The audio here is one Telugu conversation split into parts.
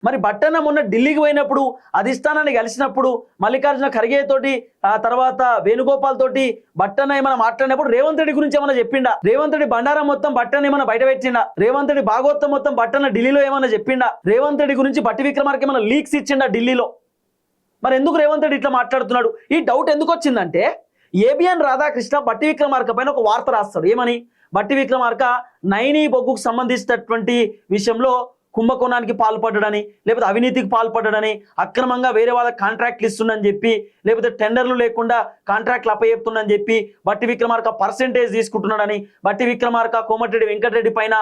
మరి బట్టన్న మొన్న ఢిల్లీకి పోయినప్పుడు అధిష్టానాన్ని కలిసినప్పుడు మల్లికార్జున ఖర్గే తోటి ఆ తర్వాత వేణుగోపాల్ తోటి బట్టన్న ఏమైనా మాట్లాడినప్పుడు రేవంత్ రెడ్డి గురించి ఏమైనా చెప్పిండా? రేవంత్ రెడ్డి బండారం మొత్తం బట్టన్న ఏమైనా బయట పెట్టిండా? రేవంత్ రెడ్డి భాగవతం మొత్తం బట్టన్న ఢిల్లీలో ఏమైనా చెప్పిండా? రేవంత్ రెడ్డి గురించి బట్టి విక్రమార్క ఏమైనా లీక్స్ ఇచ్చిండా ఢిల్లీలో? మరి ఎందుకు రేవంత్ రెడ్డి ఇట్లా మాట్లాడుతున్నాడు? ఈ డౌట్ ఎందుకు వచ్చిందంటే ఏబిఎన్ రాధాకృష్ణ బట్టి విక్రమార్క పైన ఒక వార్త రాస్తాడు. ఏమని? బట్టి విక్రమార్క నైనీ బొగ్గుకు సంబంధించినటువంటి విషయంలో కుంభకోణానికి పాల్పడ్డాడని, లేకపోతే అవినీతికి పాల్పడ్డాడని, అక్రమంగా వేరే వాళ్ళకి కాంట్రాక్ట్లు ఇస్తుందని చెప్పి, లేకపోతే టెండర్లు లేకుండా కాంట్రాక్ట్లు అప్పచెప్తుందని చెప్పి బట్టి విక్రమార్క పర్సెంటేజ్ తీసుకుంటున్నాడని, బట్టి విక్రమార్క కోమటిరెడ్డి వెంకటరెడ్డి పైన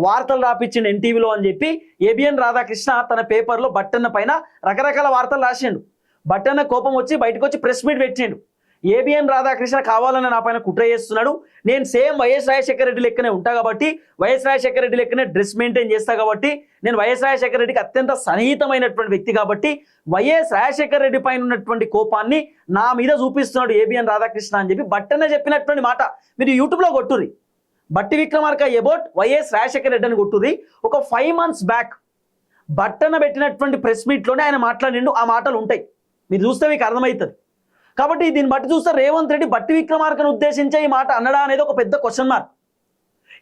వార్తలు రాపించిండు ఎన్టీవీలో అని చెప్పి ఏబిఎన్ రాధాకృష్ణ తన పేపర్లో బట్టన్న పైన రకరకాల వార్తలు రాసిండు. బట్టన్న కోపం వచ్చి బయటకు వచ్చి ప్రెస్ మీట్ పెట్టిండు. ఏబిఎన్ రాధాకృష్ణ కావాలని నా పైన కుట్ర చేస్తున్నాడు, నేను సేమ్ వైఎస్ రాజశేఖర రెడ్డి లెక్కనే ఉంటా కాబట్టి, వైఎస్ రాజశేఖర రెడ్డి లెక్కనే డ్రెస్ మెయింటైన్ చేస్తా కాబట్టి, నేను వైఎస్ రాజశేఖర రెడ్డికి అత్యంత సన్నిహితమైనటువంటి వ్యక్తి కాబట్టి వైఎస్ రాజశేఖర రెడ్డి పైన ఉన్నటువంటి కోపాన్ని నా మీద చూపిస్తున్నాడు ఏబిఎన్ రాధాకృష్ణ అని చెప్పి బట్టన్న చెప్పినటువంటి మాట మీరు యూట్యూబ్లో కొట్టుర్రి. బట్టి విక్రమార్క అబౌట్ వైఎస్ రాజశేఖర రెడ్డి అని కొట్టుర్రి. ఒక 5 months బ్యాక్ బట్టన్న పెట్టినటువంటి ప్రెస్ మీట్లోనే ఆయన మాట్లాడిండు. ఆ మాటలు ఉంటాయి, మీరు చూస్తే మీకు అర్థమవుతుంది. కాబట్టి దీన్ని బట్టి చూస్తే రేవంత్ రెడ్డి బట్టి విక్రమార్కను ఉద్దేశించే ఈ మాట అన్నడా అనేది ఒక పెద్ద క్వశ్చన్ మార్క్.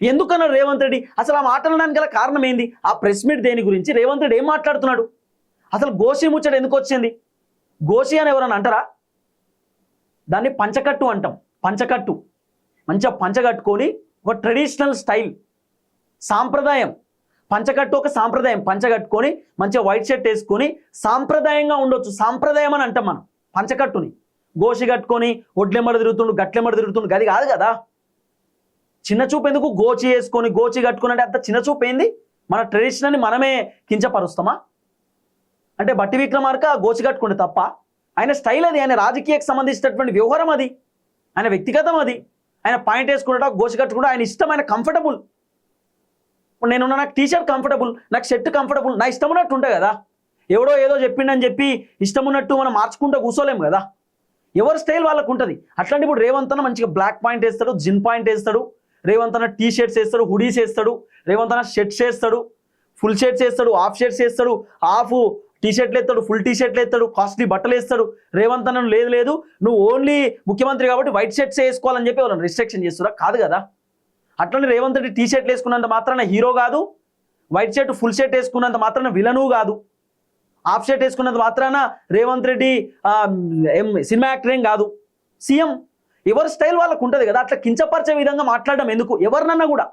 ఎందుకన్నాడు రేవంత్ రెడ్డి? అసలు ఆ మాట అనడానికి గల కారణం ఏంది? ఆ ప్రెస్ మీట్ దేని గురించి? రేవంత్ రెడ్డి ఏం మాట్లాడుతున్నాడు? అసలు గోషి ముచ్చట ఎందుకు వచ్చింది? గోషి అని ఎవరన్నా అంటారా? దాన్ని పంచకట్టు అంటాం. పంచకట్టు మంచిగా పంచగట్టుకొని ఒక ట్రెడిషనల్ స్టైల్ సాంప్రదాయం. పంచకట్టు ఒక సాంప్రదాయం. పంచగట్టుకొని మంచిగా వైట్ షర్ట్ వేసుకొని సాంప్రదాయంగా ఉండొచ్చు. సాంప్రదాయం అని అంటాం మనం పంచకట్టుని. గోషి కట్టుకొని ఒడ్లెమ్మడి తిరుగుతుండు, గట్లెమ్మడి తిరుగుతుండు, గది కాదు కదా. చిన్న చూపు ఎందుకు? గోచి వేసుకొని గోచి కట్టుకుని అంటే అంత చిన్న చూపు ఏంది? మన ట్రెడిషనల్ని మనమే కించపరుస్తామా? అంటే బట్టి విక్రమార్క గోచి కట్టుకుంటే తప్ప? ఆయన స్టైల్ అది, ఆయన రాజకీయకు సంబంధించినటువంటి వ్యవహారం అది, ఆయన వ్యక్తిగతం అది. ఆయన పాయింట్ వేసుకుంటా గోచి కట్టుకుంటా ఆయన ఇష్టం, ఆయన కంఫర్టబుల్. నేను నాకు టీషర్ట్ కంఫర్టబుల్, నాకు షర్ట్ కంఫర్టబుల్, నా ఇష్టం ఉన్నట్టు ఉంటాయి కదా. ఎవడో ఏదో చెప్పిండని చెప్పి ఇష్టం ఉన్నట్టు మనం మార్చుకుంటూ కూర్చోలేము కదా. ఎవరి స్టైల్ వాళ్ళకు ఉంటుంది. అట్లాంటి ఇప్పుడు రేవంత్ అన్న మంచిగా బ్లాక్ పాయింట్ వేస్తాడు, జిన్ పాయింట్ వేస్తాడు, రేవంత్ అన్న టీ షర్ట్స్ వేస్తాడు, హుడీస్ వేస్తాడు, రేవంత్ అన్న షర్ట్స్ వేస్తాడు, ఫుల్ షర్ట్స్ వేస్తాడు, హాఫ్ షర్ట్స్ వేస్తాడు, హాఫ్ టీ షర్ట్లు వేస్తాడు, ఫుల్ టీ షర్ట్లు వేస్తాడు, కాస్ట్లీ బట్టలు వేస్తాడు. రేవంత్ అన్న లేదు లేదు నువ్వు ఓన్లీ ముఖ్యమంత్రి కాబట్టి వైట్ షర్ట్స్ వేసుకోవాలని చెప్పి వాళ్ళని రిస్ట్రిక్షన్ చేస్తురా? కాదు కదా. అట్లనే రేవంత్ రెడ్డి టీ షర్ట్లు వేసుకున్నంత మాత్రాన హీరో కాదు, వైట్ షర్ట్ ఫుల్ షర్ట్ వేసుకున్నంత మాత్రాన విలను కాదు, హాఫ్ షర్ట్ వేసుకున్నంత మాత్రాన రేవంత్ రెడ్డి సినిమా యాక్టర్ ఏం కాదు, సీఎం. ఎవరి స్టైల్ వాళ్ళకు ఉంటుంది కదా. అట్లా కించపరిచే విధంగా మాట్లాడడం ఎందుకు ఎవరినన్నా కూడా?